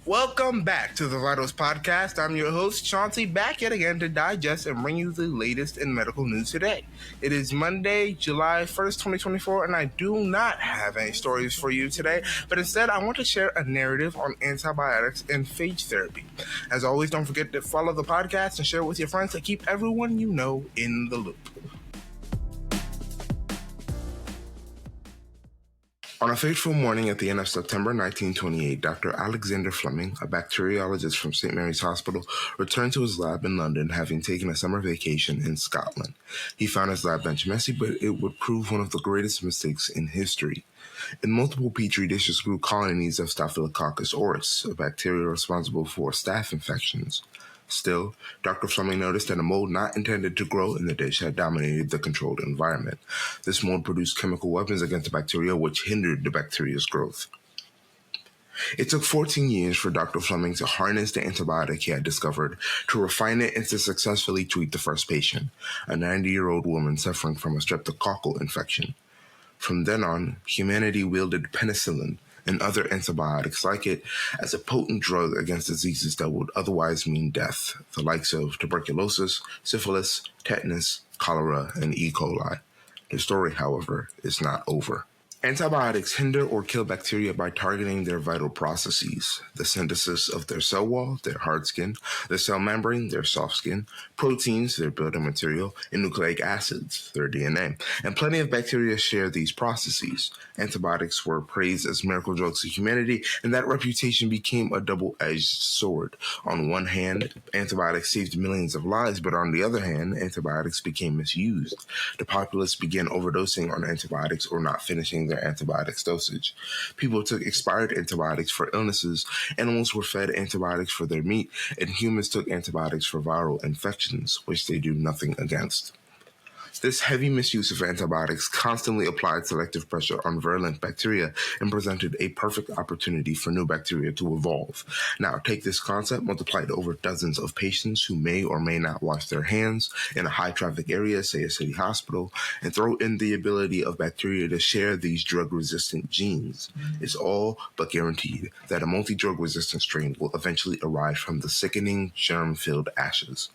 Welcome back to the Vitals Podcast. I'm your host, Chauncey, back yet again to digest and bring you the latest in medical news today. It is Monday, July 1st, 2024, and I do not have any stories for you today, but instead I want to share a narrative on antibiotics and phage therapy. As always, don't forget to follow the podcast and share it with your friends to keep everyone you know in the loop. On a fateful morning at the end of September 1928, Dr. Alexander Fleming, a bacteriologist from St. Mary's Hospital, returned to his lab in London, having taken a summer vacation in Scotland. He found his lab bench messy, but it would prove one of the greatest mistakes in history. In multiple petri dishes grew colonies of Staphylococcus aureus, a bacteria responsible for staph infections. Still, Dr. Fleming noticed that a mold not intended to grow in the dish had dominated the controlled environment. This mold produced chemical weapons against the bacteria, which hindered the bacteria's growth. It took 14 years for Dr. Fleming to harness the antibiotic he had discovered, to refine it, and to successfully treat the first patient, a 90-year-old woman suffering from a streptococcal infection. From then on, humanity wielded penicillin and other antibiotics like it as a potent drug against diseases that would otherwise mean death, the likes of tuberculosis, syphilis, tetanus, cholera, and E. coli. The story, however, is not over. Antibiotics hinder or kill bacteria by targeting their vital processes: the synthesis of their cell wall, their hard skin, the cell membrane, their soft skin, proteins, their building material, and nucleic acids, their DNA. And plenty of bacteria share these processes. Antibiotics were praised as miracle drugs to humanity, and that reputation became a double-edged sword. On one hand, antibiotics saved millions of lives, but on the other hand, antibiotics became misused. The populace began overdosing on antibiotics or not finishing their antibiotics dosage. People took expired antibiotics for illnesses, animals were fed antibiotics for their meat, and humans took antibiotics for viral infections, which they do nothing against. This heavy misuse of antibiotics constantly applied selective pressure on virulent bacteria and presented a perfect opportunity for new bacteria to evolve. Now, take this concept, multiply it over dozens of patients who may or may not wash their hands in a high-traffic area, say a city hospital, and throw in the ability of bacteria to share these drug-resistant genes. It's all but guaranteed that a multi-drug resistant strain will eventually arise from the sickening, germ-filled ashes.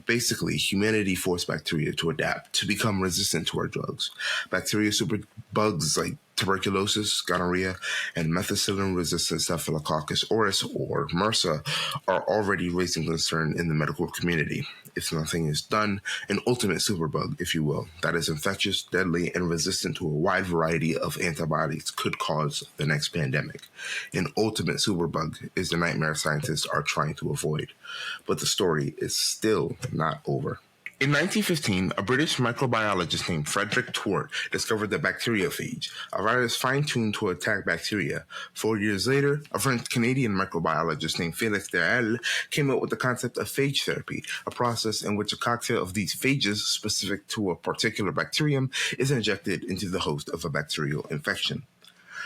Basically, humanity forced bacteria to adapt, to become resistant to our drugs. Bacteria superbugs like tuberculosis, gonorrhea, and methicillin-resistant Staphylococcus aureus, or MRSA, are already raising concern in the medical community. If nothing is done, an ultimate superbug, if you will, that is infectious, deadly, and resistant to a wide variety of antibiotics could cause the next pandemic. An ultimate superbug is the nightmare scientists are trying to avoid. But the story is still not over. In 1915, a British microbiologist named Frederick Twort discovered the bacteriophage, a virus fine-tuned to attack bacteria. 4 years later, a French-Canadian microbiologist named Félix Derel came up with the concept of phage therapy, a process in which a cocktail of these phages, specific to a particular bacterium, is injected into the host of a bacterial infection.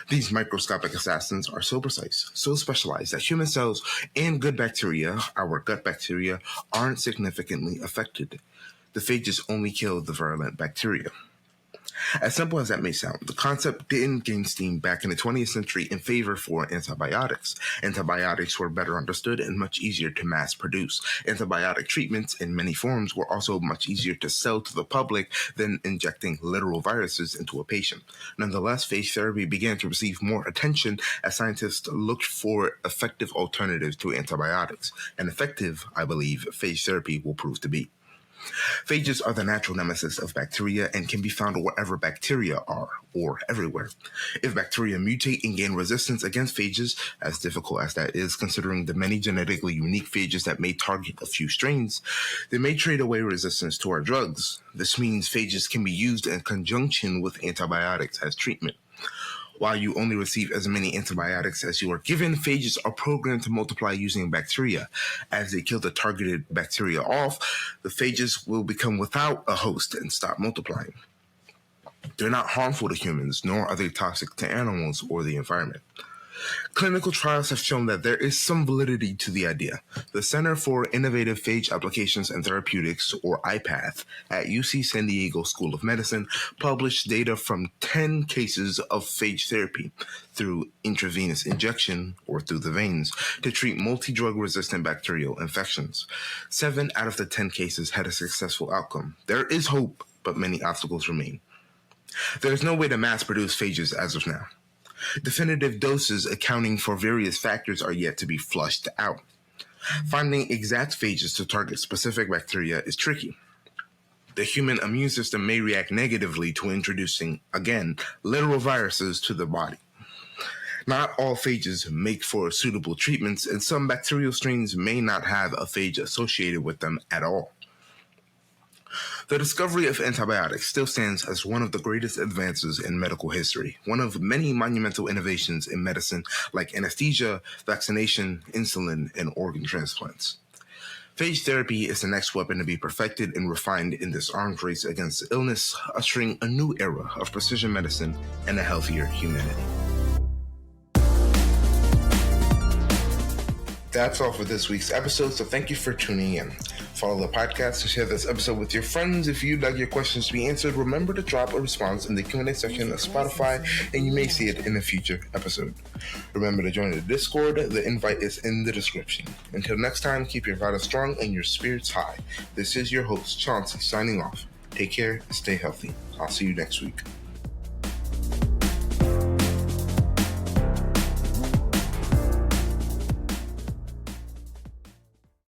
These microscopic assassins are so precise, so specialized, that human cells and good bacteria, our gut bacteria, aren't significantly affected. The phages only kill the virulent bacteria. As simple as that may sound, the concept didn't gain steam back in the 20th century in favor for antibiotics. Antibiotics were better understood and much easier to mass produce. Antibiotic treatments in many forms were also much easier to sell to the public than injecting literal viruses into a patient. Nonetheless, phage therapy began to receive more attention as scientists looked for effective alternatives to antibiotics. And effective, I believe, phage therapy will prove to be. Phages are the natural nemesis of bacteria and can be found wherever bacteria are, or everywhere. If bacteria mutate and gain resistance against phages, as difficult as that is considering the many genetically unique phages that may target a few strains, they may trade away resistance to our drugs. This means phages can be used in conjunction with antibiotics as treatment. While you only receive as many antibiotics as you are given, phages are programmed to multiply using bacteria. As they kill the targeted bacteria off, the phages will become without a host and stop multiplying. They're not harmful to humans, nor are they toxic to animals or the environment. Clinical trials have shown that there is some validity to the idea. The Center for Innovative Phage Applications and Therapeutics, or IPATH, at UC San Diego School of Medicine published data from 10 cases of phage therapy through intravenous injection, or through the veins, to treat multi-drug resistant bacterial infections. 7 out of the 10 cases had a successful outcome. There is hope, but many obstacles remain. There is no way to mass produce phages as of now. Definitive doses accounting for various factors are yet to be flushed out. Finding exact phages to target specific bacteria is tricky. The human immune system may react negatively to introducing, again, literal viruses to the body. Not all phages make for suitable treatments, and some bacterial strains may not have a phage associated with them at all. The discovery of antibiotics still stands as one of the greatest advances in medical history, one of many monumental innovations in medicine like anesthesia, vaccination, insulin, and organ transplants. Phage therapy is the next weapon to be perfected and refined in this arms race against illness, ushering a new era of precision medicine and a healthier humanity. That's all for this week's episode, so thank you for tuning in. Follow the podcast and share this episode with your friends. If you'd like your questions to be answered, remember to drop a response in the Q&A section of Spotify, and you may see it in a future episode. Remember to join the Discord. The invite is in the description. Until next time, keep your vitals strong and your spirits high. This is your host, Chauncey, signing off. Take care and stay healthy. I'll see you next week.